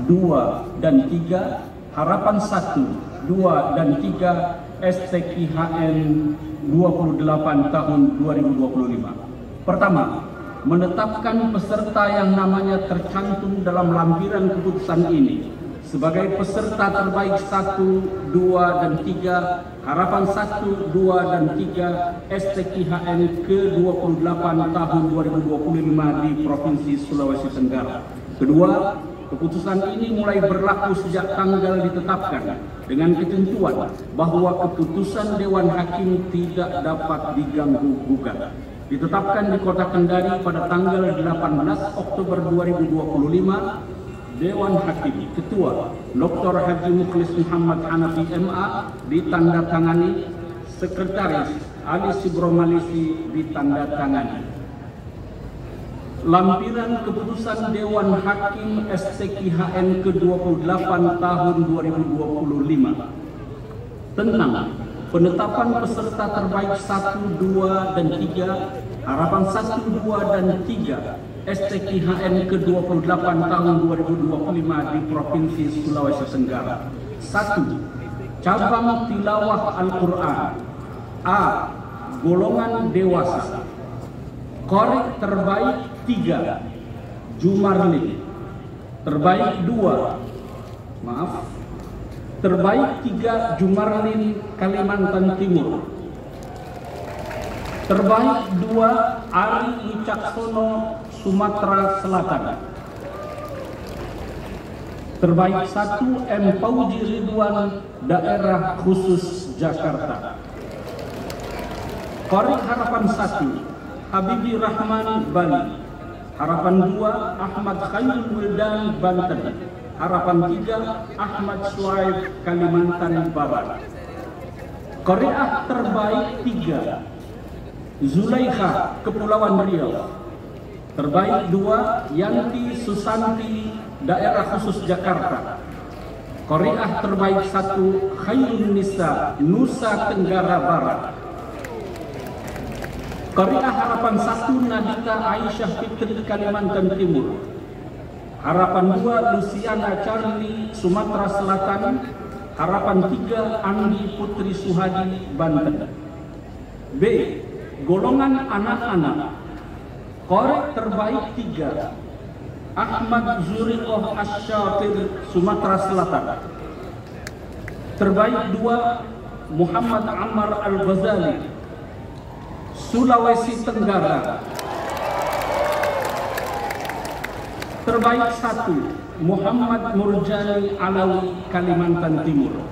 2, dan 3, Harapan 1, 2, dan 3, STKHN 28 tahun 2025. Pertama, menetapkan peserta yang namanya tercantum dalam lampiran keputusan ini sebagai peserta terbaik 1, 2, dan 3, Harapan 1, 2, dan 3, STKHN ke-28 tahun 2025 di Provinsi Sulawesi Tenggara. Kedua, keputusan ini mulai berlaku sejak tanggal ditetapkan dengan ketentuan bahwa keputusan Dewan Hakim tidak dapat diganggu-gugat. Ditetapkan di Kota Kendari pada tanggal 18 Oktober 2025, Dewan Hakim Ketua Dr. Haji Mukhlis Muhammad Hanafi MA ditandatangani, Sekretaris Ali Sibromalisi ditandatangani. Lampiran keputusan Dewan Hakim STKHN ke-28 tahun 2025 tentang penetapan peserta terbaik 1, 2, dan 3, Harapan 1, 2, dan 3, STKHN ke-28 tahun 2025 di Provinsi Sulawesi Tenggara. 1. Cabang Tilawah Al-Quran A. Golongan dewasa. Korek terbaik 3, Jumarli. Terbaik 2, terbaik 3, Jumarlin, Kalimantan Timur. Terbaik 2, Ari Wicaksono, Sumatera Selatan. Terbaik 1, M. Fauji Ridwan, Daerah Khusus Jakarta. Korek Harapan 1, Habibie Rahman, Bali. Harapan 2, Ahmad Khairul Wildan, Banten. Harapan 3, Ahmad Suaib, Kalimantan Barat. Korea terbaik 3, Zulaikha, Kepulauan Riau. Terbaik 2, Yanti Susanti, Daerah Khusus Jakarta. Korea terbaik 1, Khairun Nisa, Nusa Tenggara Barat. Korea Harapan 1, Nadita Aisyah Fitri, Kalimantan Timur. Harapan 2, Luciana Charlie, Sumatera Selatan. Harapan 3, Andi Putri Suhadi, Banten. B. Golongan anak-anak. Korek terbaik 3, Ahmad Zuriqoh Asyafir, Sumatera Selatan. Terbaik 2, Muhammad Ammar Al-Ghazali, Sulawesi Tenggara. Terbaik 1, Muhammad Murjani Alawi, Kalimantan Timur.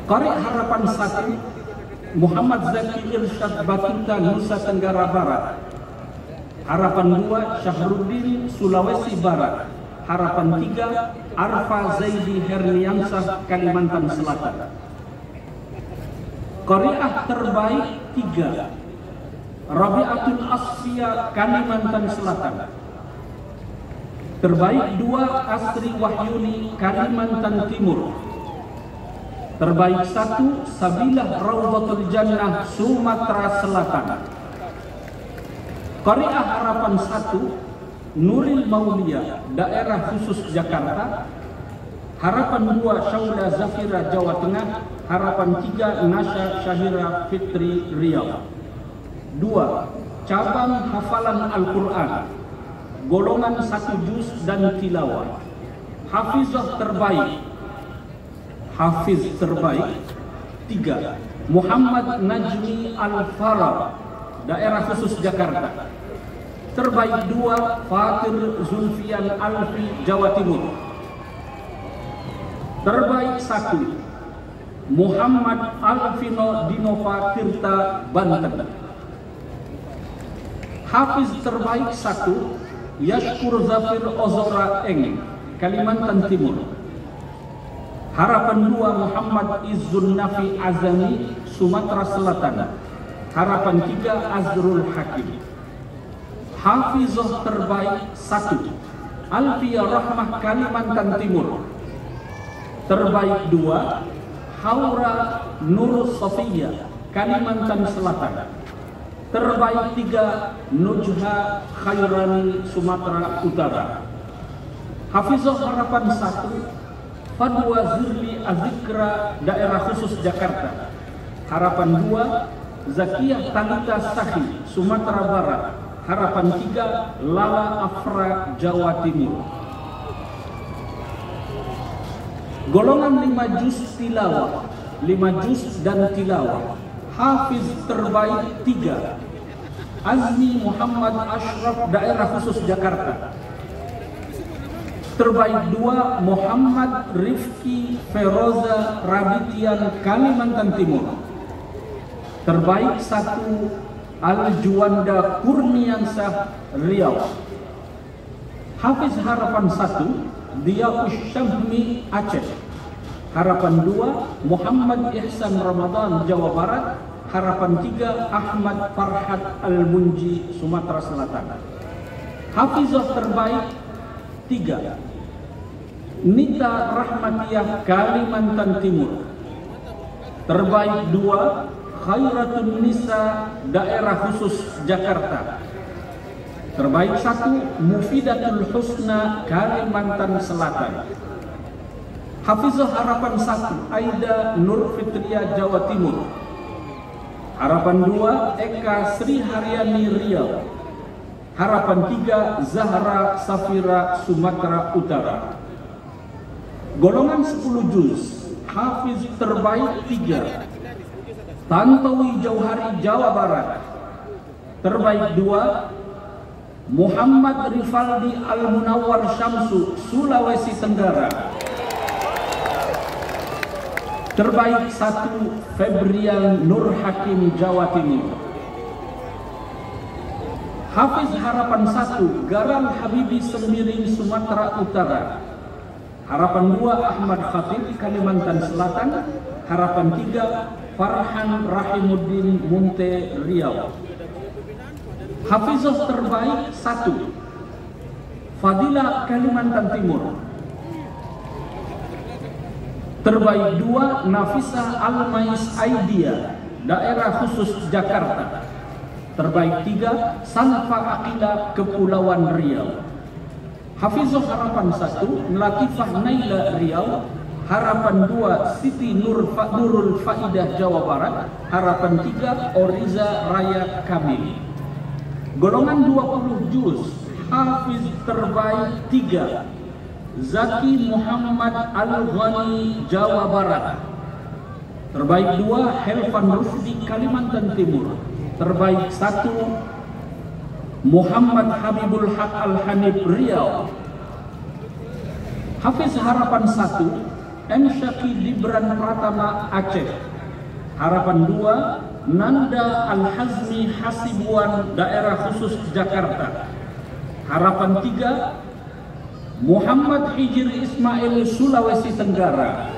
Korek Harapan 1, Muhammad Zaki Irsyad Batuta, Nusa Tenggara Barat. Harapan 2, Syahruddin, Sulawesi Barat. Harapan 3, Arfa Zaidi Herniansah, Kalimantan Selatan. Korea terbaik 3, Rabiatul Asfia, Kalimantan Selatan. Terbaik 2, Asri Wahyuni, Kalimantan Timur. Terbaik 1, Sabilah Rawdatul Jannah, Sumatera Selatan. Korea Harapan 1, Nuril Maulia, Daerah Khusus Jakarta. Harapan 2, Syaula Zafira, Jawa Tengah. Harapan 3, Nasya Syahira Fitri, Riau. 2. Cabang Hafalan Al-Quran, golongan 1 juz dan tilawah. Hafizah terbaik. Hafiz terbaik 3, Muhammad Najmi Al-Farah, Daerah Khusus Jakarta. Terbaik 2, Fatir Zulfian Alfi, Jawa Timur. Terbaik 1, Muhammad Alvino Dinova Tirta, Banten. Hafiz terbaik 1, Yashkur Zafir Ozora Eng, Kalimantan Timur. Harapan 2, Muhammad Izzun Nafi Azami, Sumatera Selatan. Harapan 3, Azrul Hakim. Hafizah terbaik 1, Alfia Rahmah, Kalimantan Timur. Terbaik 2, Haura Nur Sofia, Kalimantan Selatan. Terbaik 3, Nujha Khairani, Sumatera Utara. Hafizah Harapan 1 Fadwa Zirli Azikra Daerah Khusus Jakarta. Harapan 2 Zakiyah Talita Sahi Sumatera Barat. Harapan 3 Lala Afra Jawa Timur. Golongan 5 juz tilawah, 5 juz dan tilawah. Hafiz terbaik 3 Azmi Muhammad Ashraf Daerah Khusus Jakarta. Terbaik 2 Muhammad Rifki Feroza Radityan Kalimantan Timur. Terbaik 1 Al-Juwanda Kurniansah Riau. Hafiz Harapan 1 Diyaus Syahmi Aceh. Harapan 2 Muhammad Ihsan Ramadan Jawa Barat. Harapan 3 Ahmad Farhat Al-Munji Sumatera Selatan. Hafizah terbaik 3 Nita Rahmatiyah Kalimantan Timur. Terbaik 2 Khairatun Nisa Daerah Khusus Jakarta. Terbaik 1 Mufidatul Husna Kalimantan Selatan. Hafizah Harapan 1 Aida Nur Fitria Jawa Timur. Harapan 2 Eka Sri Haryani Riau. Harapan 3 Zahra Safira Sumatera Utara. Golongan 10 juz. Hafiz terbaik 3 Tantowi Jauhari Jawa Barat. Terbaik 2 Muhammad Rifaldi Al-Munawwar Syamsu Sulawesi Tenggara. Terbaik 1 Febrian Nur Hakim Jawa Timur. Hafiz Harapan 1 Garang Habibi Semiring Sumatera Utara. Harapan 2 Ahmad Khatib Kalimantan Selatan. Harapan 3 Farhan Rahimuddin Munte Riau. Hafizah terbaik 1 Fadila Kalimantan Timur. Terbaik 2 Nafisa Almais Aidia Daerah Khusus Jakarta. Terbaik 3 Sanfa Akila Kepulauan Riau. Hafizah Harapan 1 Latifah Naila Riau. Harapan 2 Siti Nurul Faidah Jawa Barat. Harapan 3 Oriza Raya Kamil. Golongan 20 juz. Hafiz terbaik 3 Zaki Muhammad Al-Ghani Jawa Barat. Terbaik 2 Helvan Rusdi Kalimantan Timur. Terbaik 1 Muhammad Habibul Haq Al-Hanif Riau. Hafiz Harapan 1 M. Syaki Libran Pratama Aceh. Harapan 2 Nanda Al-Hazmi Hasibuan Daerah Khusus Jakarta. Harapan 3 Muhammad Hijir Ismail Sulawesi Tenggara.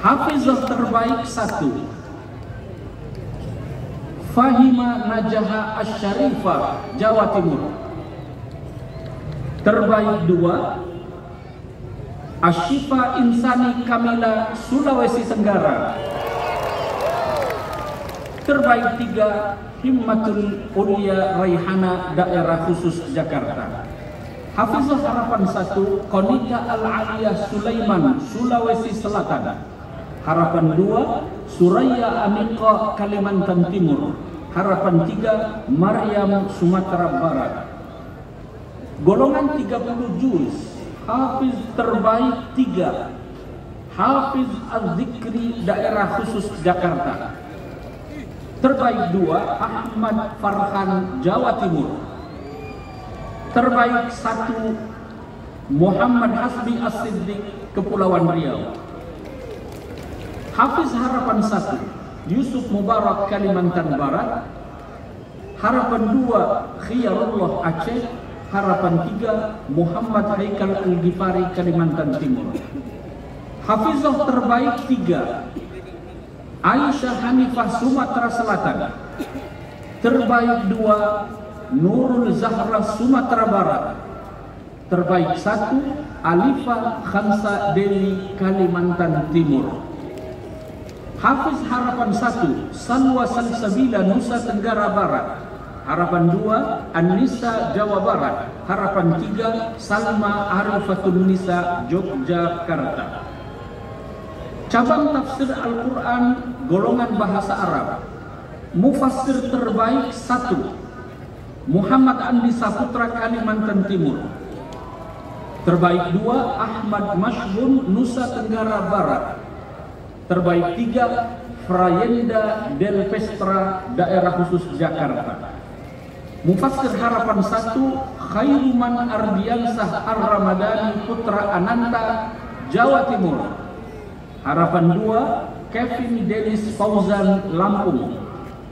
Hafizah terbaik 1 Fahima Najaha Asyarifah Jawa Timur. Terbaik 2 Ashifa Insani Kamila Sulawesi Tenggara. Terbaik 3 Himmatul Ulia Raihana Daerah Khusus Jakarta. Hafizah Harapan 1 Konita Al-Aliyah Sulaiman Sulawesi Selatan. Harapan 2 Suraya Anika Kalimantan Timur. Harapan 3 Maryam Sumatera Barat. Golongan 30 juz. Hafiz terbaik 3 Hafiz Az-Zikri Daerah Khusus Jakarta. Terbaik 2 Ahmad Farhan Jawa Timur. Terbaik 1 Muhammad Hasbi As-Siddiq Kepulauan Riau. Hafiz Harapan 1 Yusuf Mubarak Kalimantan Barat. Harapan 2 Khiyarullah Aceh. Harapan 3 Muhammad Haikal Al-Ghifari Kalimantan Timur. Hafizah terbaik 3 Aisyah Hanifah Sumatera Selatan. Terbaik 2 Nurul Zahra Sumatera Barat. Terbaik 1 Alifah Khansa Dewi Kalimantan Timur. Hafiz Harapan 1 Salwa Salsabila Nusa Tenggara Barat. Harapan 2 An-Nisa Jawa Barat. Harapan 3 Salma Arifatun Nisa Yogyakarta. Cabang tafsir Al-Quran golongan bahasa Arab. Mufassir terbaik 1 Muhammad Andi Saputra Kalimantan Timur. Terbaik 2 Ahmad Mashbun Nusa Tenggara Barat. Terbaik 3 Frayenda Del Pestra Daerah Khusus Jakarta. Mufassir harapan 1 Khairuman Ardiansah Ar-Ramadhani Putra Ananta Jawa Timur. Harapan 2 Kevin Dennis Fauzan Lampung.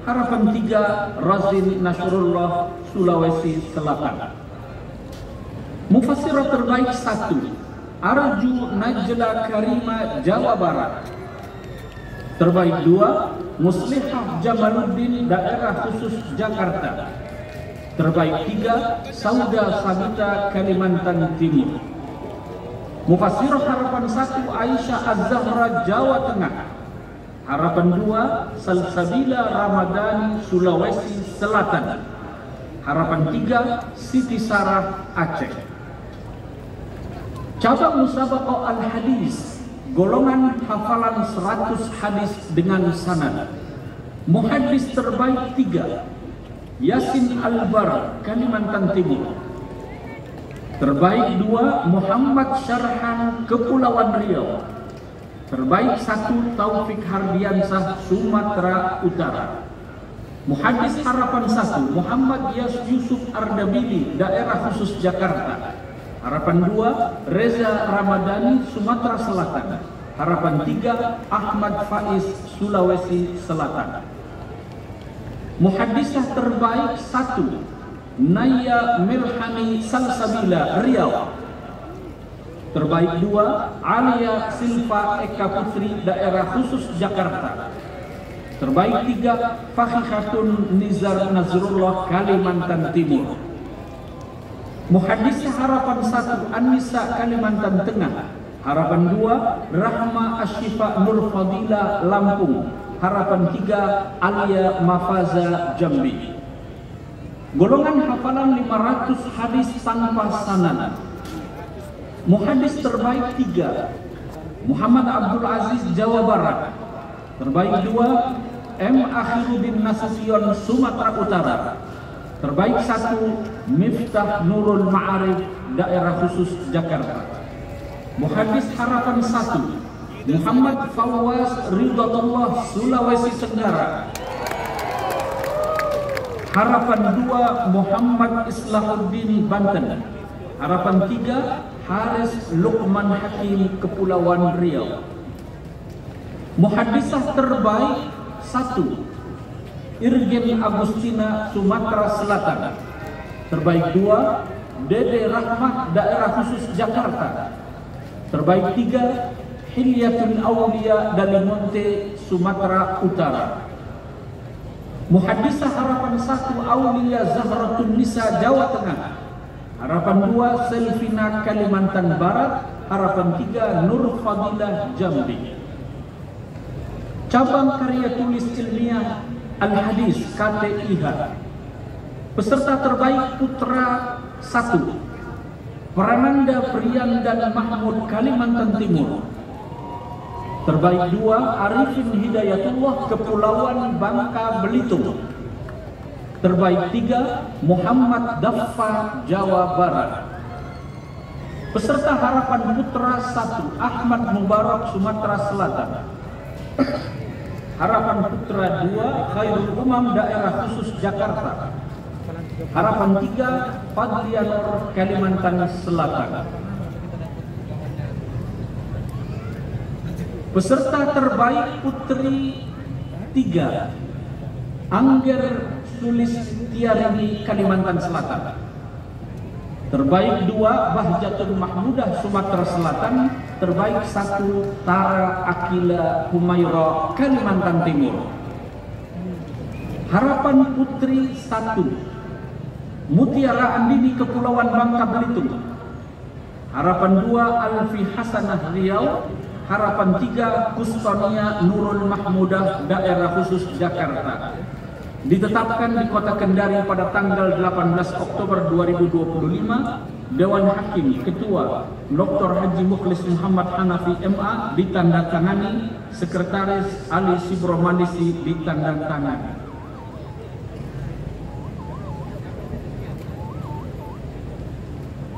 Harapan 3 Razin Nasrullah Sulawesi Selatan. Mufassir terbaik 1 Arju Najla Karima Jawa Barat. Terbaik 2 Muslihah Jamaluddin Daerah Khusus Jakarta. Terbaik 3 Sauda Sabita Kalimantan Timur. Mufassir harapan 1 Aisyah Az-Zahra Jawa Tengah. Harapan 2 Salsabila Ramadhani Sulawesi Selatan. Harapan 3 Siti Sarah Aceh. Cabang Musabaqah Al-Hadis golongan hafalan 100 hadis dengan sanad. Muhaddis terbaik 3 Yasin Albar Kalimantan Timur. Terbaik 2 Muhammad Syarhan Kepulauan Riau. Terbaik 1 Taufik Hardiansah Sumatera Utara. Muhaddis harapan 1 Muhammad Yusuf Ardabili Daerah Khusus Jakarta. Harapan 2 Reza Ramadhani Sumatera Selatan. Harapan 3 Ahmad Faiz Sulawesi Selatan. Muhaddisah terbaik 1 Naya Mirhani Salsabila Riau. Terbaik 2 Alia Silva Eka Putri Daerah Khusus Jakarta. Terbaik 3 Fakhihatun Nizar Nazrullah Kalimantan Timur. Muhaddisah harapan 1 An-Nisa Kalimantan Tengah. Harapan 2 Rahma Asyifa Nur Fadila Lampung. Harapan 3 Alia Mafaza Jambi. Golongan hafalan 500 hadis tanpa sanad. Muhaddis terbaik 3 Muhammad Abdul Aziz Jawa Barat. Terbaik 2 M. Akhiruddin Nasution Sumatera Utara. Terbaik 1 Miftah Nurul Ma'arif Daerah Khusus Jakarta. Muhaddis harapan 1 Muhammad Fawaz Ridhatullah Sulawesi Tenggara. Harapan 2 Muhammad Islahuddin Banten. Harapan 3 Haris Luqman Hakim Kepulauan Riau. Muhaddisah terbaik 1 Irgen Agustina Sumatera Selatan. Terbaik 2 Dede Rahmat Daerah Khusus Jakarta. Terbaik 3 Hilyatul Awliya Dalimunte Sumatera Utara. Muhaddisah harapan 1 Aulia Zahratun Nisa Jawa Tengah. Harapan 2 Selvina Kalimantan Barat. Harapan 3 Nur Fadilah Jambi. Cabang karya tulis ilmiah Al-Hadis KTIH. Peserta terbaik Putra 1 Prananda Priyan dan Mahmud Kalimantan Timur. Terbaik 2 Arifin Hidayatullah Kepulauan Bangka Belitung. Terbaik 3 Muhammad Daffa Jawa Barat. Peserta harapan Putra 1 Ahmad Mubarak Sumatera Selatan. Harapan Putra 2 Khairul Umam Daerah Khusus Jakarta. Harapan 3 Fadlianur Kalimantan Selatan. Peserta terbaik Putri 3 Angger Sulistiarini Kalimantan Selatan. Terbaik 2 Bahjatun Mahmudah Sumatera Selatan. Terbaik 1 Tara Akila Humaira Kalimantan Timur. Harapan Putri 1 Mutiara Andini Kepulauan Bangka Belitung. Harapan 2 Alfi Hasanah Riau. Harapan 3 Kustonia Nurul Mahmudah Daerah Khusus Jakarta. Ditetapkan di Kota Kendari pada tanggal 18 Oktober 2025, Dewan Hakim Ketua Dr. Haji Mukhlis Muhammad Hanafi MA ditandatangani, Sekretaris Ali Subromalisi ditandatangani.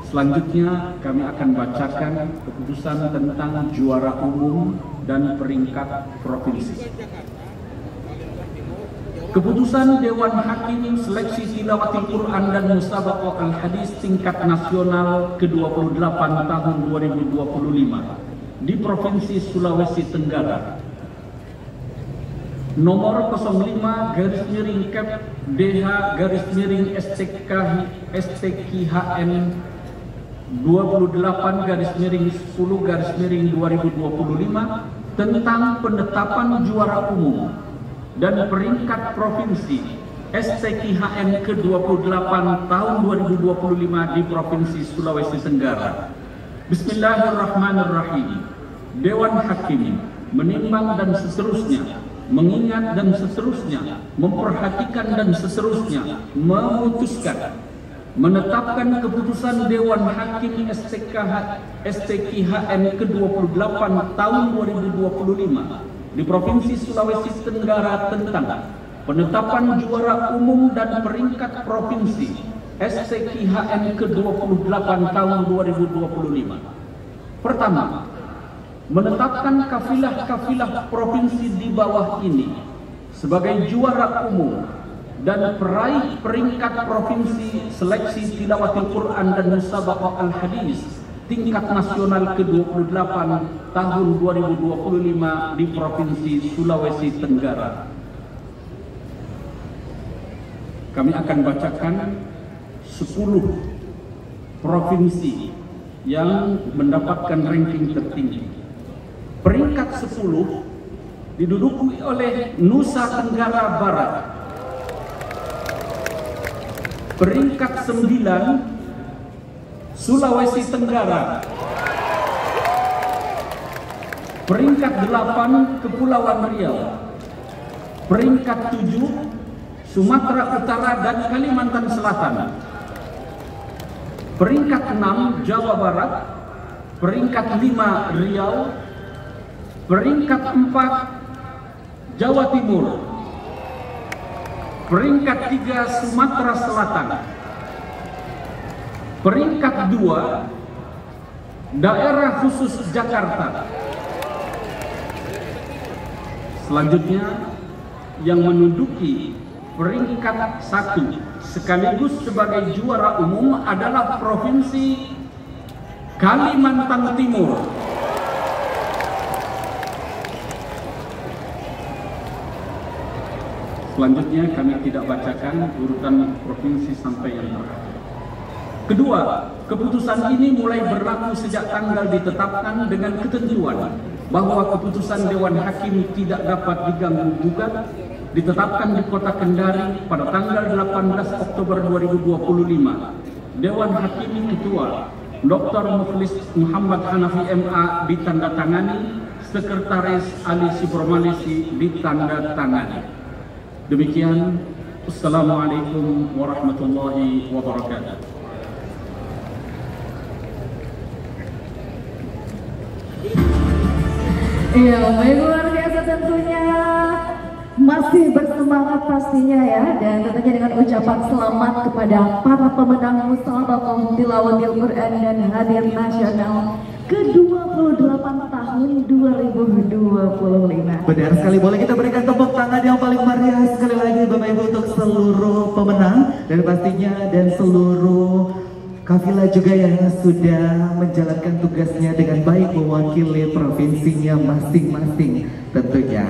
Selanjutnya kami akan bacakan keputusan tentang juara umum dan peringkat provinsi. Keputusan Dewan Hakim Seleksi Tilawatil Quran dan Musabaqah Al-Hadis tingkat nasional ke-28 tahun 2025 di Provinsi Sulawesi Tenggara. Nomor 05/Kep DH/STKHN 28/10/2025 tentang penetapan juara umum dan peringkat provinsi STKHN ke-28 tahun 2025 di Provinsi Sulawesi Tenggara. Bismillahirrahmanirrahim. Dewan Hakim menimbang dan seterusnya, mengingat dan seterusnya, memperhatikan dan seterusnya, memutuskan menetapkan keputusan Dewan Hakim STKHN ke-28 tahun 2025 di Provinsi Sulawesi Tenggara tentang penetapan juara umum dan peringkat provinsi STKHN ke-28 tahun 2025. Pertama, menetapkan kafilah-kafilah provinsi di bawah ini sebagai juara umum dan peraih peringkat provinsi seleksi tilawatil Quran dan Musabaqah Al-Hadis tingkat nasional ke-28 tahun 2025 di Provinsi Sulawesi Tenggara. Kami akan bacakan 10 provinsi yang mendapatkan ranking tertinggi. Peringkat 10 diduduki oleh Nusa Tenggara Barat. Peringkat 9 Sulawesi Tenggara. Peringkat 8 Kepulauan Riau. Peringkat 7 Sumatera Utara dan Kalimantan Selatan. Peringkat 6 Jawa Barat. Peringkat 5 Riau. Peringkat 4 Jawa Timur. Peringkat 3 Sumatera Selatan. Peringkat 2 Daerah Khusus Jakarta. Selanjutnya yang menduduki peringkat 1 sekaligus sebagai juara umum adalah Provinsi Kalimantan Timur. Selanjutnya kami tidak bacakan urutan provinsi sampai yang terakhir. Kedua, keputusan ini mulai berlaku sejak tanggal ditetapkan dengan ketentuan bahwa keputusan Dewan Hakim tidak dapat diganggu-gugat, ditetapkan di Kota Kendari pada tanggal 18 Oktober 2025. Dewan Hakim Ketua Dr. Mukhlis Muhammad Hanafi MA ditandatangani, Sekretaris Ali Subromalisi ditandatangani. Demikian, Assalamualaikum warahmatullahi wabarakatuh. Iya, baik, luar biasa tentunya. Masih bersemangat pastinya ya, dan tentunya dengan ucapan selamat kepada para pemenang Musabaqah Tilawatil Quran dan Hadis Nasional ke-28 tahun 2025. Benar sekali, boleh kita berikan tepuk tangan yang paling meriah sekali lagi Bapak Ibu untuk seluruh pemenang dan pastinya dan seluruh kafilah juga yang sudah menjalankan tugasnya dengan baik mewakili provinsinya masing-masing tentunya.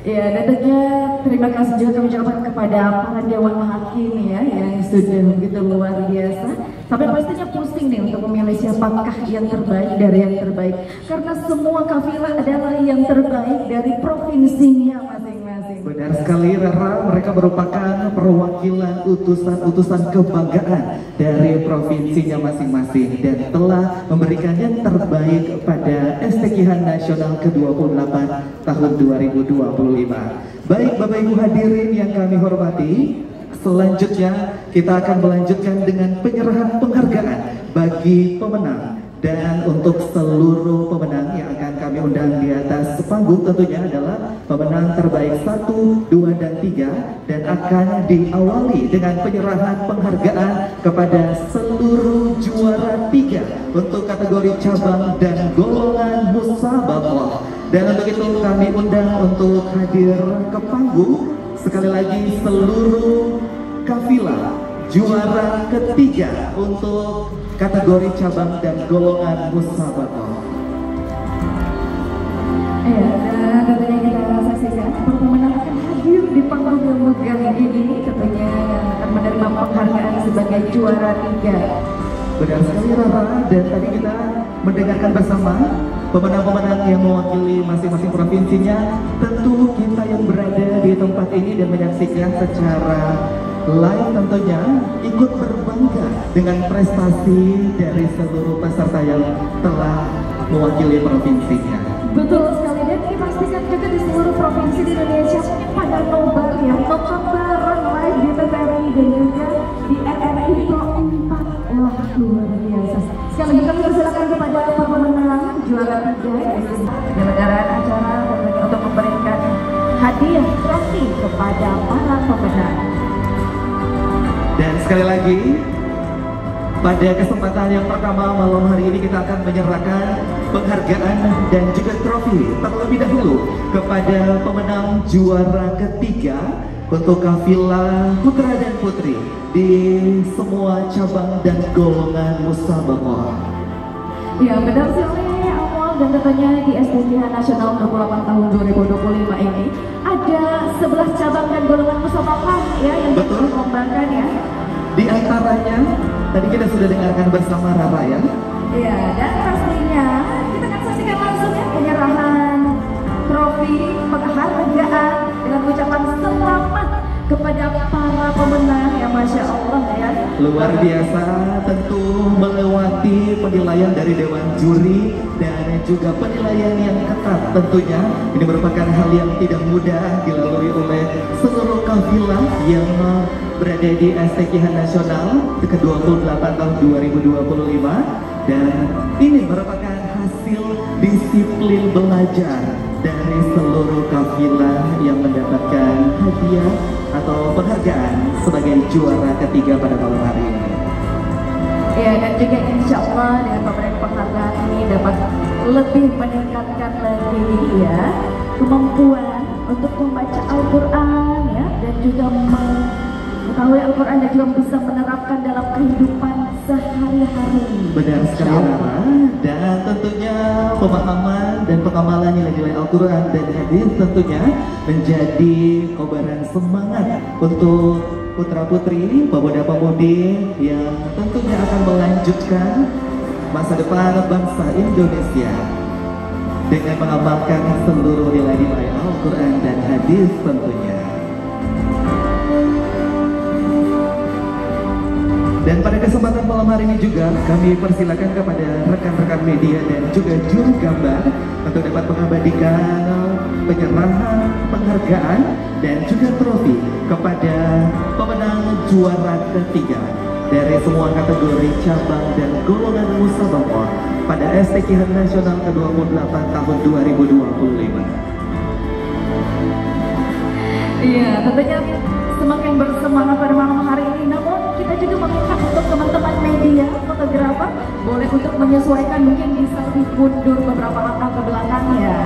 Ya, dan tentunya terima kasih juga kami ucapkan kepada para Dewan Hakim ya yang sudah begitu luar biasa. Sampai pastinya pusing nih untuk memilih siapakah yang terbaik dari yang terbaik. Karena semua kafilah adalah yang terbaik dari provinsinya masing-masing. Benar sekali Rara, mereka merupakan perwakilan utusan-utusan kebanggaan dari provinsinya masing-masing dan telah memberikan yang terbaik pada STQH Nasional ke-28 tahun 2025. Baik Bapak Ibu hadirin yang kami hormati, selanjutnya kita akan melanjutkan dengan penyerahan penghargaan bagi pemenang. Dan untuk seluruh pemenang yang akan kami undang di atas panggung tentunya adalah pemenang terbaik 1, 2, dan 3 dan akan diawali dengan penyerahan penghargaan kepada seluruh juara 3 untuk kategori cabang dan golongan musabaqah. Dan untuk itu kami undang untuk hadir ke panggung sekali lagi seluruh kafilah juara ketiga untuk kategori cabang dan golongan musabaqah. Ya, dan tentunya kita saksikan pemenang akan hadir di panggung yang megah ini tentunya yang akan menerima penghargaan sebagai juara 3. Benar sekali Rara, dan tadi kita mendengarkan bersama pemenang-pemenang yang mewakili masing-masing provinsinya. Tentu kita yang berada di tempat ini dan menyaksikan secara live tentunya ikut berbangga dengan prestasi dari seluruh peserta yang telah mewakili provinsinya. Betul sekali, dan dipastikan juga di seluruh provinsi di Indonesia pada nobar ya, nonton bareng live di TVRI dan juga di RRI Pro 4. Wah, luar biasa. Sekali lagi kami persilakan kepada pemenang juara 3 penyelenggaraan acara tentunya untuk memberikan hadiah trofi kepada para pemenang. Dan sekali lagi, pada kesempatan yang pertama malam hari ini kita akan menyerahkan penghargaan dan juga trofi terlebih dahulu kepada pemenang juara ketiga untuk kafilah putra dan putri di semua cabang dan golongan musabaqah. Ya, benar sekali Awal, dan tentunya di STQH Nasional 28 tahun 2025 ini ada 11 cabang dan golongan musabaqah ya yang dikembangkan ya. Di antaranya tadi kita sudah dengarkan bersama Rara ya. Iya, dan pastinya kita akan saksikan langsung ya penyerahan trofi penghargaan dengan ucapan selamat kepada para pemenang ya, Masya Allah ya. Luar biasa, tentu melewati penilaian dari Dewan Juri dan juga penilaian yang ketat tentunya. Ini merupakan hal yang tidak mudah dilalui oleh seluruh kafilah yang berada di STQH Nasional ke-28 tahun 2025. Dan ini merupakan hasil disiplin belajar dari seluruh kafilah yang mendapatkan hadiah atau penghargaan sebagai juara ketiga pada malam hari ini. Ya, dan juga insya Allah dengan pemberian penghargaan ini dapat lebih meningkatkan lagi ya kemampuan untuk membaca Al-Quran ya, dan juga mengetahui Al-Quran dan juga bisa menerapkan dalam kehidupan sehari-hari. Benar sekali Rara, dan tentunya pemahaman dan pengamalan nilai-nilai Al-Quran dan hadis tentunya menjadi kobaran semangat untuk putra-putri, pemuda-pemudi yang tentunya akan melanjutkan masa depan bangsa Indonesia dengan mengamalkan seluruh nilai-nilai Al-Quran dan hadis tentunya. Dan pada kesempatan malam hari ini juga kami persilakan kepada rekan-rekan media dan juga juru gambar untuk dapat mengabadikan penyerahan penghargaan dan juga trofi kepada pemenang juara ketiga dari semua kategori cabang dan golongan musabaqah pada STQH Nasional ke-28 tahun 2025. Iya, tentunya semakin bersemangat pada malam hari ini. Namun kita juga meminta untuk teman-teman media, fotografer, boleh untuk menyesuaikan, mungkin bisa lebih mundur beberapa langkah ke belakang ya.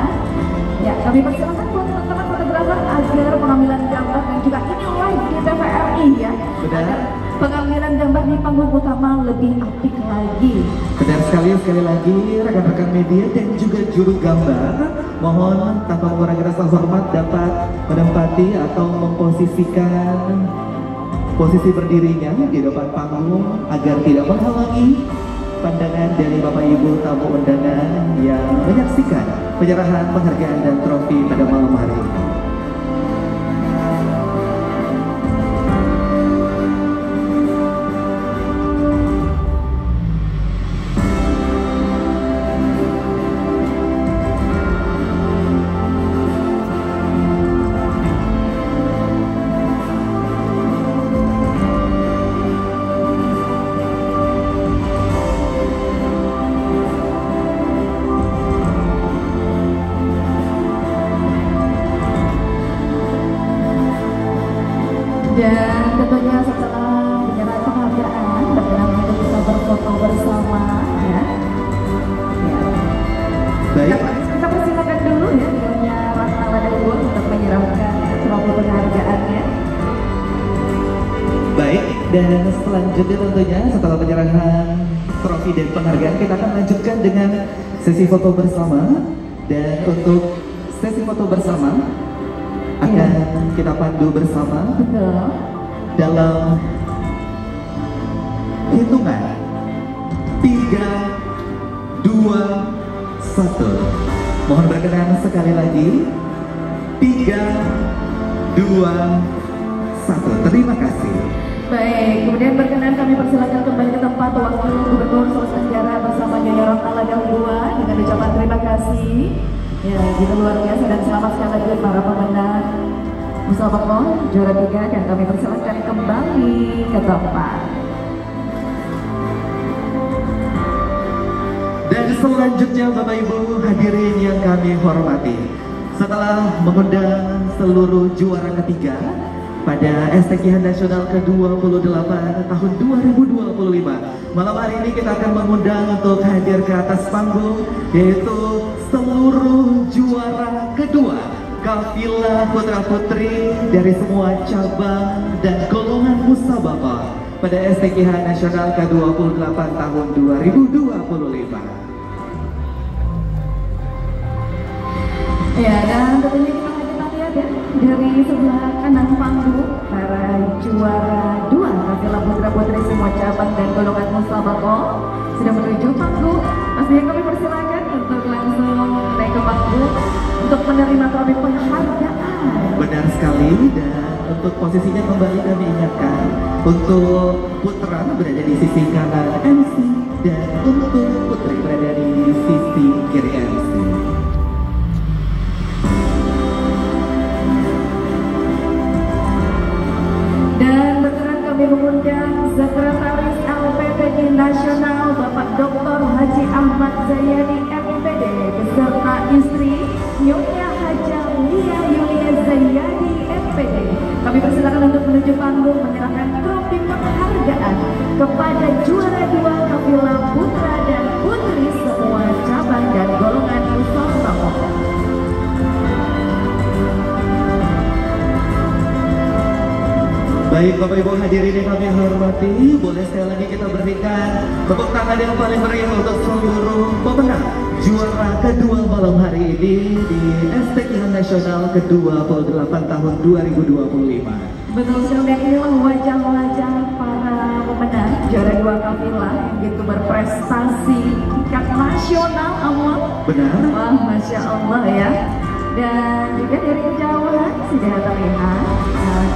Ya, kami persilakan buat teman-teman fotografer agar pengambilan gambar dan juga ini live di TVRI ya. Benar. Pengambilan gambar di panggung utama lebih apik lagi. Benar sekali lagi rekan-rekan media dan juga juru gambar, mohon tanpa mengurangi rasa hormat dapat menempati atau memposisikan posisi berdirinya di depan panggung agar tidak menghalangi pandangan dari Bapak Ibu tamu undangan yang menyaksikan penyerahan penghargaan dan trofi pada malam hari ini. Dan selanjutnya tentunya setelah penyerahan trofi dan penghargaan, kita akan lanjutkan dengan sesi foto bersama. Dan untuk sesi foto bersama akan kita pandu bersama dalam hitungan 3, 2, 1. Mohon berkenan sekali lagi. 3, 2, 1. Terima kasih. Baik, kemudian berkenan kami persilakan kembali ke tempat Wakil Gubernur Sulawesi Tenggara bersama jajaran Taladang 2 dengan ucapan terima kasih. Ya, gitu luar biasa dan selamat sekali lagi para pemenang Musabaqah juara 3 dan kami persilakan kembali ke tempat. Dan selanjutnya Bapak Ibu hadirin yang kami hormati, setelah mengundang seluruh juara ketiga pada STQH Nasional ke-28 tahun 2025, malam hari ini kita akan mengundang untuk hadir ke atas panggung, yaitu seluruh juara kedua kafilah putra putri dari semua cabang dan golongan musabaqah pada STQH Nasional ke-28 tahun 2025. Ya, dan tentunya kita lihat ya dari sebelah kanan panggung para juara 2 kafilah putra putri semua cabang dan golongan musabaqah sudah menuju panggung. Pastinya kami persilakan untuk langsung naik ke panggung untuk menerima trofi penghargaan. Benar sekali, dan untuk posisinya kembali kami ingatkan untuk putra berada di sisi kanan MC dan untuk putri berada di sisi kiri MC. Dan berkenan kami mengundang Sekretaris LPPD Nasional Bapak Dr. Haji Ahmad Zayadi MPD beserta istri Nyonya Haja Lia Yulia Zayadi MPD. Kami persilakan untuk menuju panggung menyerahkan trofi penghargaan kepada juara 2 kafilah putra dan putri semua cabang dan golongan musabaqah. Baik Bapak Ibu hadirin yang kami hormati, boleh sekali lagi kita berikan tepuk tangan yang paling meriah untuk seluruh pemenang juara kedua malam hari ini di STQH Nasional ke-28 tahun 2025. Betul sekali, inilah wajah-wajah para pemenang juara 2 kafilah yang begitu berprestasi tingkat nasional awal. Benar. Wah, Masya Allah ya. Dan juga dari kejauhan sudah terlihat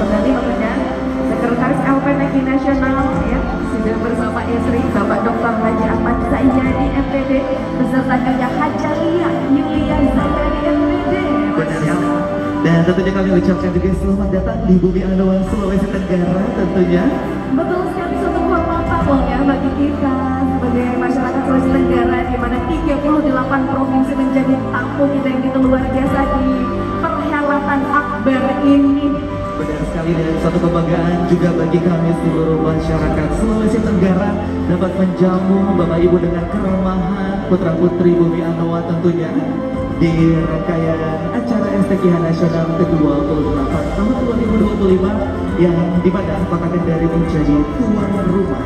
kembali pemenang Sekretaris LPPD Nasional ya sudah bersama istri Bapak Dr. Haji Ahmad Zayadi MPD beserta Nyonya Haja Lia Yulia Zayadi MPD. Benar. Dan tentunya kami ucapkan juga selamat datang di Bumi Anoan Sulawesi Tenggara tentunya. Betul sekali, suatu kehormatan ya bagi kita sebagai masyarakat Sulawesi Tenggara di mana 38 provinsi menjadi tamu kita yang begitu luar biasa di perhelatan akbar ini. Benar sekali, dan suatu kebanggaan juga bagi kami seluruh masyarakat Sulawesi Tenggara dapat menjamu Bapak Ibu dengan keramahan putra putri Bumi Anoa tentunya di rangkaian acara STQH Nasional ke-28 tahun 2025 yang dimana Kota Kendari menjadi tuan rumah.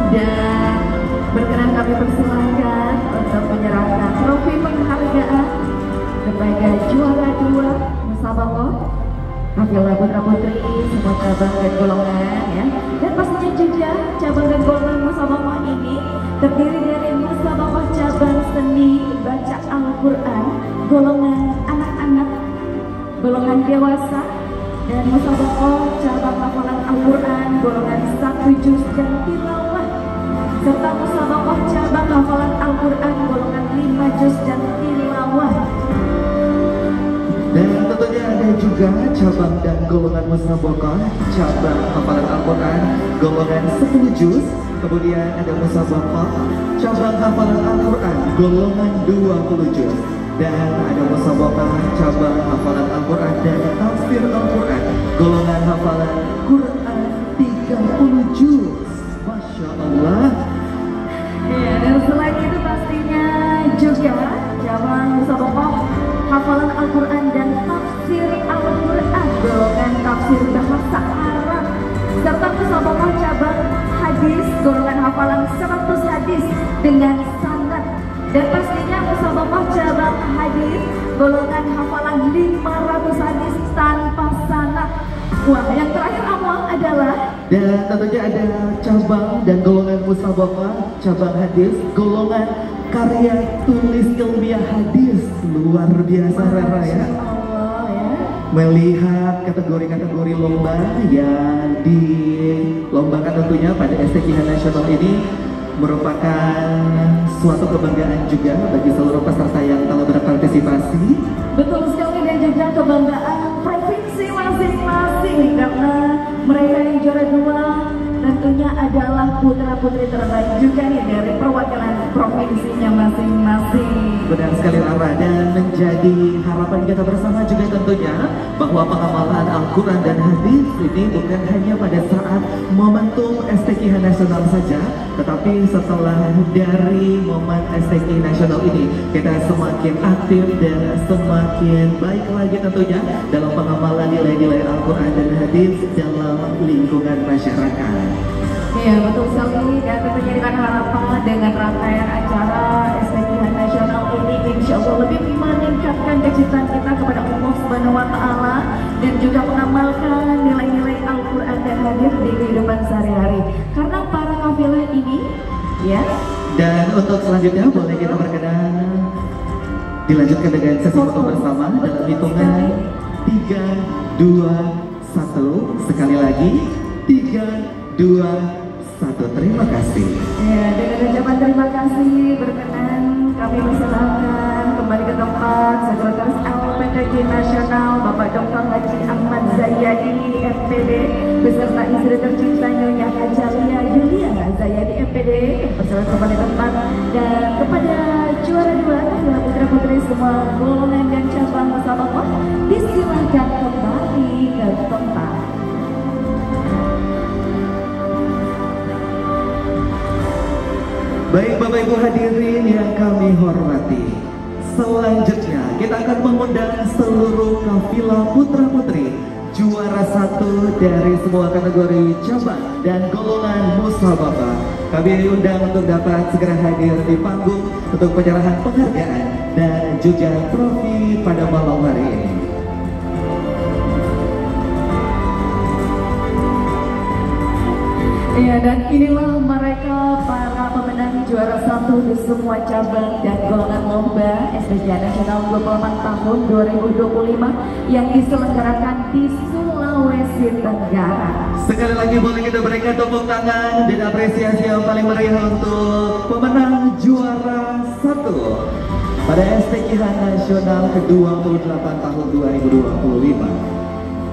Dan berkenan kami persilakan untuk menyerahkan trofi penghargaan kepada juara 2 musabaqah kafilah putra putri semua cabang dan golongan ya. Dan pastinya juga cabang dan golongan musabaqah ini terdiri dari musabaqah cabang seni baca Al-Quran, golongan anak-anak, golongan dewasa, dan musabaqah cabang hafalan Al-Quran, golongan 1 juz dan tilawah, serta musabaqah cabang hafalan Al-Quran, golongan 5 juz dan tilawah. Dan tentunya ada juga cabang dan golongan musabaqah cabang hafalan Al-Quran golongan 10 juz, kemudian ada musabaqah cabang hafalan Al-Quran golongan 20 juz, dan ada musabaqah cabang hafalan Al-Quran dan tafsir Al-Quran golongan hafalan Quran 30 juz. Masya Allah. Ya, dan selain itu pastinya juga cabang musabaqah hafalan Al-Quran dan tafsir Al-Quran golongan tafsir bahasa Arab beserta musabaqah cabang hadis golongan hafalan 100 hadis dengan sanad, dan pastinya musabaqah cabang hadis golongan hafalan 500 hadis tanpa sanad. Wah, yang terakhir awal adalah, dan tentunya ada cabang dan golongan musabaqah cabang hadis golongan karya tulis ilmiah hadis. Luar biasa Rara ya. Melihat kategori-kategori lomba yang dilombakan tentunya pada STQH Nasional ini merupakan suatu kebanggaan juga bagi seluruh peserta yang telah berpartisipasi. Betul sekali, dan juga kebanggaan provinsi masing-masing, karena mereka yang juara 2 tentunya adalah putra-putri terbaik juga nih dari perwakilan provinsinya masing-masing. Benar sekali Rara, dan menjadi harapan kita bersama juga tentunya bahwa pengamalan Al-Quran dan hadis ini bukan hanya pada saat momentum STQH Nasional saja, tetapi setelah dari momen STQH Nasional ini kita semakin aktif dan semakin baik lagi tentunya dalam pengamalan nilai-nilai Al-Quran dan hadis dalam lingkungan masyarakat. Iya, betul sekali, dan tentunya dengan harapan dengan rangkaian acara STQH Nasional ini insya Allah lebih meningkatkan kecintaan kita kepada Allah Subhanahu wa Ta'ala dan juga mengamalkan nilai-nilai Al-Quran dan hadis di kehidupan sehari-hari. Karena para kafilah ini, ya. Dan untuk selanjutnya boleh kita berkenan dilanjutkan dengan sesi foto bersama dalam hitungan 3, 2, 1. Sekali lagi 3, 2, 1. Terima kasih. Ya, dengan ucapan terima kasih berkenan kami persilakan kembali ke tempat Sekretaris LPTQ Nasional Bapak Dr. Haji Ahmad Zayadi MPD beserta istri tercinta Nyonya Hajalia Yuliana Zayadi MPD persilakan kembali tempat, dan kepada juara 2 adalah putra-putri semua golongan dan cabang musabaqah disilahkan kembali ke tempat. Baik Bapak Ibu hadirin yang kami hormati, selanjutnya kita akan mengundang seluruh kafilah putra-putri juara 1 dari semua kategori cabang dan golongan musabaqah. Kami undang untuk dapat segera hadir di panggung untuk penyerahan penghargaan dan juga trofi pada malam hari ini. Ya, dan inilah mereka para pemenang juara 1 di semua cabang dan golongan lomba STQH Nasional 28 tahun 2025 yang diselenggarakan di Sulawesi Tenggara. Sekali lagi boleh kita berikan tepuk tangan dan apresiasi yang paling meriah untuk pemenang juara 1 pada STQH Nasional ke-28 tahun 2025.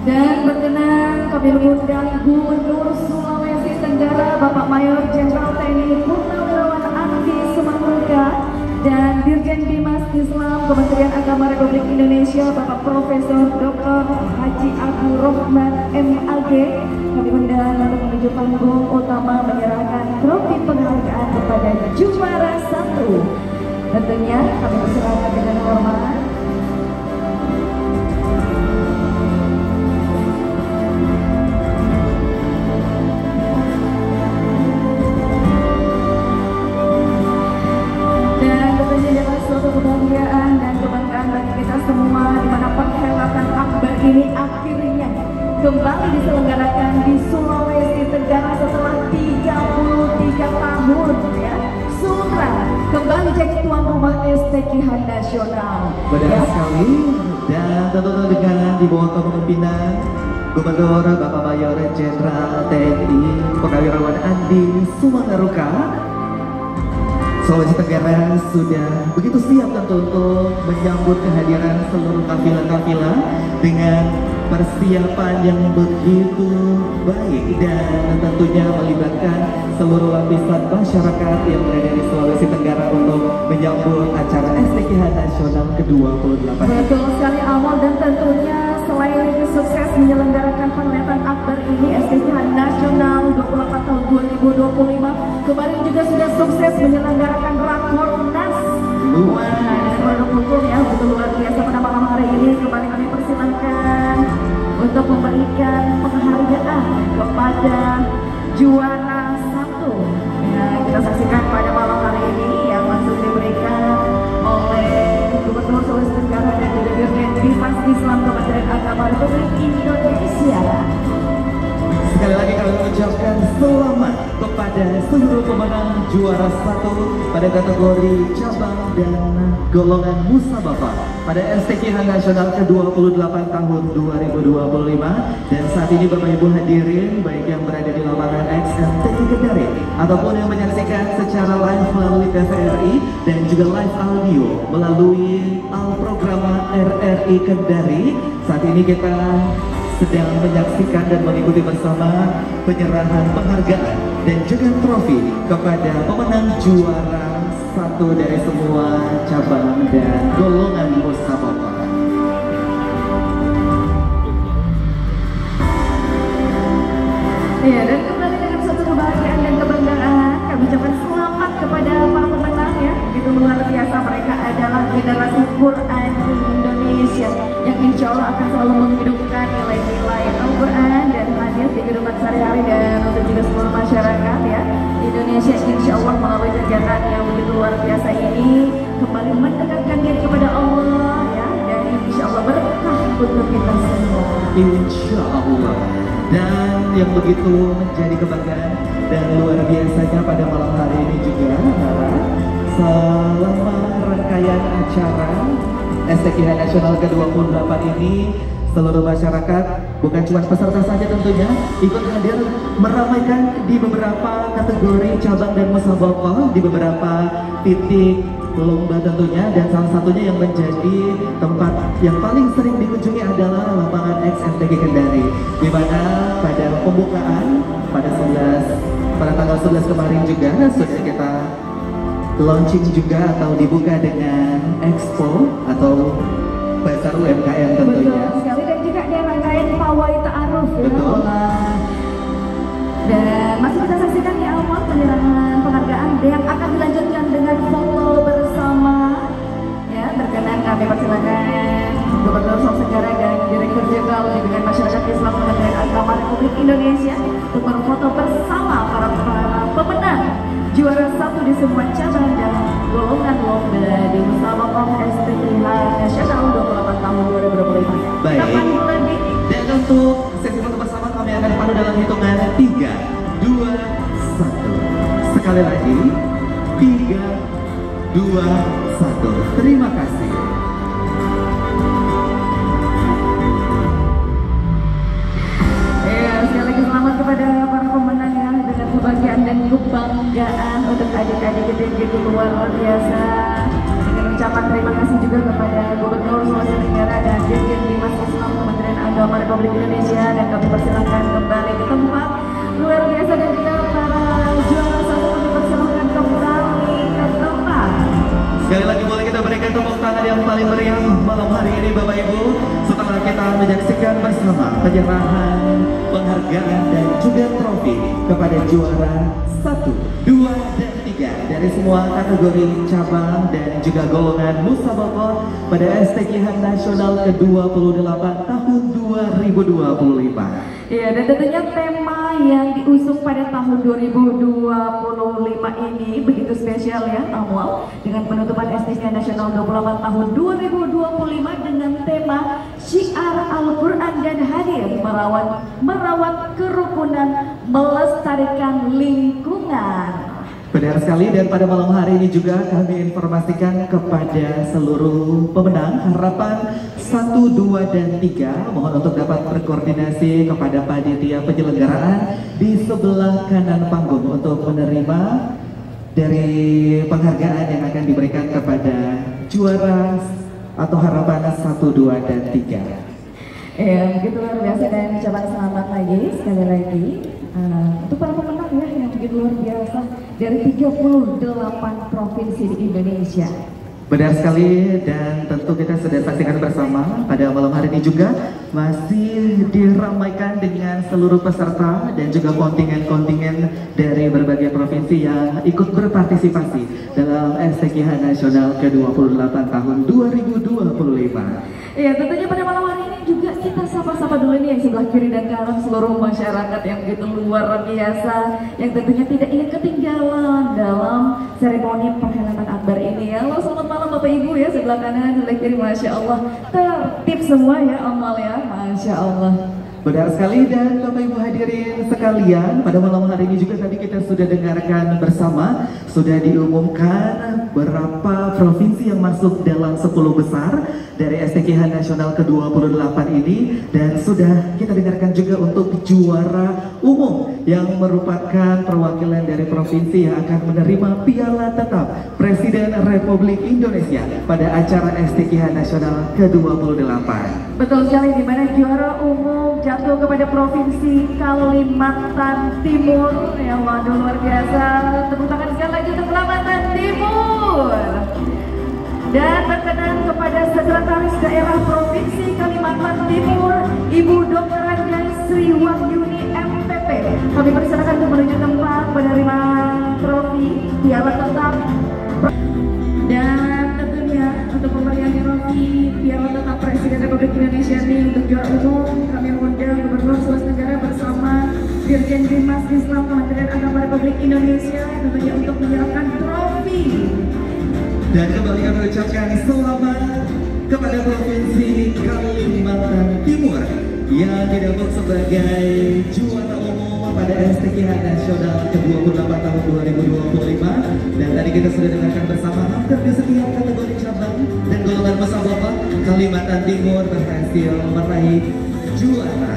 Dan berkenan kami mengundang Gubernur Sulawesi Tenggara Bapak Mayor Jenderal TNI Purnawirawan Andi Sumanungka dan Dirjen Bimas Islam Kementerian Agama Republik Indonesia Bapak Profesor Dr. Haji Abdul Rahman MAG. Kami undang untuk menuju panggung utama menyerahkan trofi penghargaan kepada juara 1. Tentunya kami persilakan dengan hormat. Kebahagiaan dan kebanggaan bagi kita semua di mana perhelatan akbar ini akhirnya kembali diselenggarakan di Sulawesi Tenggara setelah 33 tahun ya. Sultra kembali jadi tuan rumah STQH Nasional. Benar sekali, dan tentu dengan di bawah kepemimpinan Gubernur Bapak Mayor Jenderal TNI Purnawirawan Andi Sumanungka, Sulawesi Tenggara sudah begitu siap tentu untuk menyambut kehadiran seluruh kafilah-kafilah dengan persiapan yang begitu baik dan tentunya melibatkan seluruh lapisan masyarakat yang berada di Sulawesi Tenggara untuk menyambut acara STQH Nasional ke-28. Betul sekali awal, dan tentunya selain sukses menyelenggarakan perhelatan akbar ini STQH Nasional 28 tahun 2025, kemarin juga sudah sukses menyelenggarakan Rakornas. Wah, dan produk hukum ya betul luar biasa pada malam hari ini. Kembali kami persilakan untuk memberikan penghargaan kepada juara 1. Ya, kita saksikan pada malam hari ini yang langsung diberikan oleh Gubernur Sulawesi Tenggara dan juga Dirjen Bimas Islam Kementerian Agama Republik Indonesia. Sekali lagi kami mengucapkan selamat kepada seluruh pemenang juara 1 pada kategori cabang dan golongan musabaqah pada STQH Nasional ke-28 tahun 2025. Dan saat ini Bapak Ibu hadirin baik yang berada di lapangan XMTQ Kendari ataupun yang menyaksikan secara live melalui TVRI dan juga live audio melalui Programa RRI Kendari. Saat ini kita sedang menyaksikan dan mengikuti bersama penyerahan penghargaan dan juga trofi kepada pemenang juara 1 dari semua cabang dan golongan musabaqah. Ya, dan kembali dengan satu kebahagiaan dan kebanggaan kami ucapkan selamat kepada para pemenang ya. Begitu luar biasa, mereka adalah generasi Quran Indonesia yang insya Allah akan selalu menghidupkan nilai-nilai Al-Quran dan hadis di kehidupan sehari-hari dan untuk juga seluruh masyarakat ya Indonesia. Insya Allah melalui kegiatan yang begitu luar biasa ini kembali mendekatkan diri kepada Allah ya, dan insya Allah berkah untuk kita semua. Insya Allah. Dan yang begitu menjadi kebanggaan dan luar biasanya pada malam hari ini juga selama rangkaian acara STQH Nasional ke-28 ini, seluruh masyarakat bukan cuma peserta saja tentunya ikut hadir meramaikan di beberapa kategori cabang dan musabaqah di beberapa titik lomba tentunya, dan salah satunya yang menjadi tempat yang paling sering dikunjungi adalah lapangan XMTQ Kendari, di mana pada pembukaan pada tanggal 11 kemarin juga sudah kita launching juga atau dibuka dengan expo atau pasar UMKM tentunya. Betul sekali, dan juga ada rangkaian pawai ta'aruf ya. Betul. Dan masih kita saksikan di awal penyerahan penghargaan yang akan dilanjutkan dengan foto bersama ya. Berkenan kami persilakan Gubernur Sulawesi Tenggara dan Direktur Jenderal Bimbingan Masyarakat Islam Kementerian Agama Republik Indonesia untuk berfoto bersama para pemenang juara 1 di semua cabang dan golongan lomba di musabaqah STQH Nasional 28 tahun 2025. Baik. Lagi. Dan untuk sesi foto bersama kami akan pandu dalam hitungan 3, 2, 1. Sekali lagi 3, 2, 1. Terima kasih. Ya, sekali lagi selamat kepada para pemenang ya, dengan kebahagiaan dan kebanggaan untuk adik-adik kita yang begitu luar biasa. Dengan ucapan terima kasih juga kepada Gubernur Sulawesi Tenggara dan Dirjen Bimas Islam Kementerian Agama Republik Indonesia, dan kami persilakan kembali ke tempat luar biasa, dan juga para juara 1 kami persilakan kembali ke tempat. Sekali lagi boleh kita berikan tepuk tangan yang paling meriah malam hari ini Bapak Ibu, setelah kita menyaksikan bersama penyerahan penghargaan dan juga trofi kepada juara 1, 2, dan 3 dari semua kategori cabang dan juga golongan musabaqah pada STQH Nasional ke-28 tahun 2025. Ya, dan tentunya tema yang diusung pada tahun 2025 ini begitu spesial ya Amwal, dengan penutupan STQH Nasional 28 tahun 2025 dengan tema Syiar Al-Quran dan Hadir, merawat kerukunan, melestarikan lingkungan. Benar sekali, dan pada malam hari ini juga kami informasikan kepada seluruh pemenang harapan 1, 2, dan 3 mohon untuk dapat berkoordinasi kepada panitia penyelenggaraan di sebelah kanan panggung untuk menerima dari penghargaan yang akan diberikan kepada juara atau harapan 1, 2, dan 3. Ya, begitu luar biasa, dan ucapan selamat lagi sekali lagi untuk para pemenang ya yang begitu luar biasa dari 38 provinsi di Indonesia. Benar sekali, dan tentu kita sudah saksikan bersama pada malam hari ini juga masih diramaikan dengan seluruh peserta dan juga kontingen-kontingen dari berbagai provinsi yang ikut berpartisipasi dalam STQH Nasional ke-28 tahun 2025. Ya, tentunya pada malam hari ini juga kita sapa-sapa dulu nih yang sebelah kiri dan kanan seluruh masyarakat yang begitu luar biasa, yang tentunya tidak ingin ketinggalan dalam seremoni perhelatan akbar ini ya. Halo, selamat malam Bapak Ibu ya, sebelah kanan, sebelah kiri, Masya Allah tertib semua ya amal ya, Masya Allah. Benar sekali, dan Bapak Ibu hadirin sekalian, pada malam hari ini juga tadi kita sudah dengarkan bersama, sudah diumumkan berapa provinsi yang masuk dalam 10 besar dari STKH Nasional ke-28 ini, dan sudah kita dengarkan juga untuk juara umum yang merupakan perwakilan dari provinsi yang akan menerima piala tetap Presiden Republik Indonesia pada acara STKH Nasional ke-28. Betul sekali, di mana juara umum jatuh kepada Provinsi Kalimantan Timur. Ya waduh, luar biasa. Tepuk tangan sekali lagi untuk Kalimantan Timur. Dan berkenan kepada Sekretaris Daerah Provinsi Kalimantan Timur, Ibu Dr. Anjay Sri Wahyuni MPP. Kami persilakan untuk menuju tempat penerima trofi piala tetap. Dan tentunya untuk pemberian trofi piala tetap Presiden Republik Indonesia ini untuk juara umum, kami mengundang Gubernur Sulawesi Tenggara bersama Dirjen Bimas Islam Kementerian Agama Republik Indonesia tentunya untuk menyerahkan trofi. Dan kembali kami ucapkan selamat kepada Provinsi Kalimantan Timur yang didapuk sebagai juara umum pada STKH Nasional ke-28 tahun 2025. Dan tadi kita sudah dengarkan bersama, hampir di setiap kategori cabang dan golongan musabaqah Kalimantan Timur berhasil meraih juara.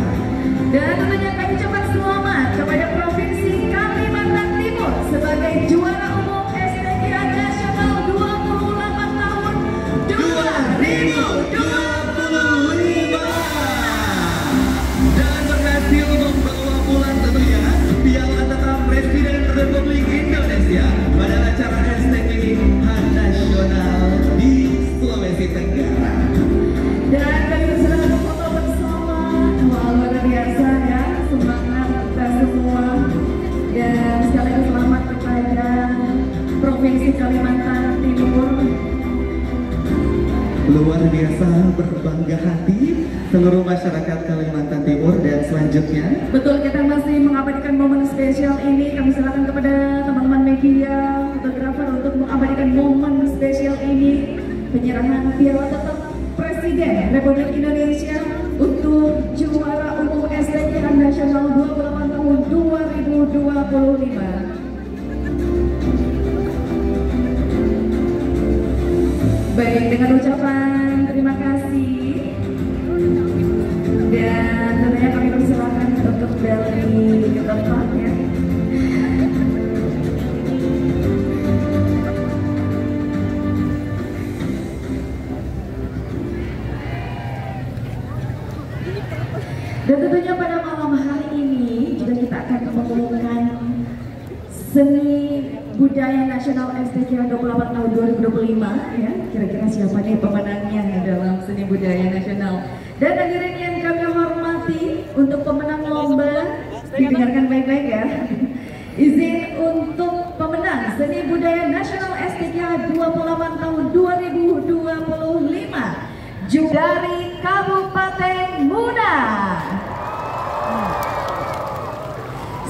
Dan tentunya kami ucapkan selamat kepada Provinsi Kalimantan Timur sebagai juara umum STKH Nasional 28 tahun 2025 dan berhasil membawa pulang tentunya piala tetap Presiden Republik Indonesia pada acara STKH Nasional di Sulawesi Tenggara. Dan kami bersilakan foto bersama. Wah, luar biasa ya, semangat kita semua. Dan sekali lagi selamat kepada Provinsi Kalimantan Timur. Luar biasa, berbangga hati seluruh masyarakat Kalimantan Timur. Dan selanjutnya, Betul, kita masih mengabadikan momen spesial ini. Kami silakan kepada teman-teman media, fotografer untuk mengabadikan momen spesial ini, penyerahan piala tetap Presiden Republik Indonesia untuk juara umum STKH Nasional 28 tahun 2025. Baik, dengan ucapan terima kasih dan tentunya kami persilakan untuk kembali ke tempatnya. Dan tentunya pada malam hari ini juga kita akan mengumumkan seni budaya nasional STKH 28 tahun 2025 ya. Kira-kira siapa nih pemenangnya dalam seni budaya nasional. Dan hadirin yang kami hormati, untuk pemenang lomba didengarkan baik-baik ya. Izin untuk pemenang seni budaya nasional STKH 28 tahun 2025 dari Kabupaten Muna.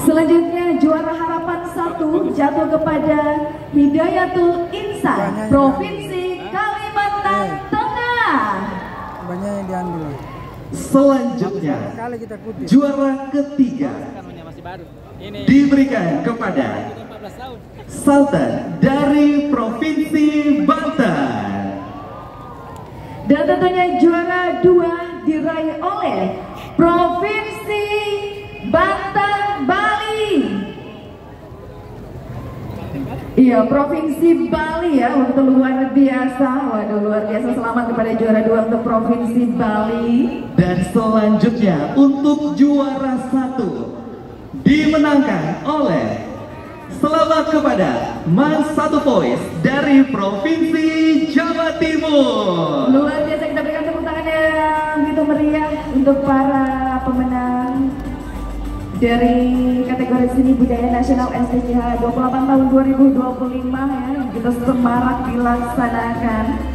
Selanjutnya juara harapan 1 jatuh kepada Hidayatul Insan Provinsi Kalimantan Tengah. Banyak yang diambil. selanjutnya juara ketiga diberikan kepada Sultan dari Provinsi Banten. Dan tentunya juara 2 diraih oleh Provinsi Banten Bali. Iya, Provinsi Bali ya, waktu luar biasa. Waduh, luar biasa. Selamat kepada juara 2 untuk Provinsi Bali. Dan selanjutnya untuk juara 1 dimenangkan oleh, selamat kepada Mas Satu Voice dari Provinsi Jawa Timur. Luar biasa, kita berikan tepuk tangan yang begitu meriah untuk para pemenang dari kategori seni budaya nasional STKH 28 tahun 2025 ya, yang kita semarak dilaksanakan.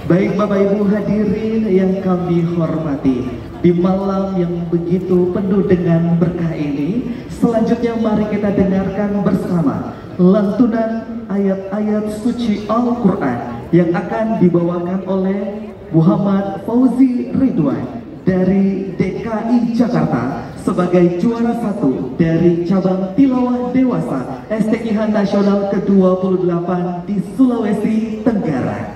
Baik Bapak Ibu hadirin yang kami hormati, di malam yang begitu penuh dengan berkah ini, selanjutnya mari kita dengarkan bersama lantunan ayat-ayat suci Al-Quran yang akan dibawakan oleh Muhammad Fauzi Ridwan dari DKI Jakarta sebagai juara 1 dari cabang tilawah dewasa STQH Nasional ke-28 di Sulawesi Tenggara.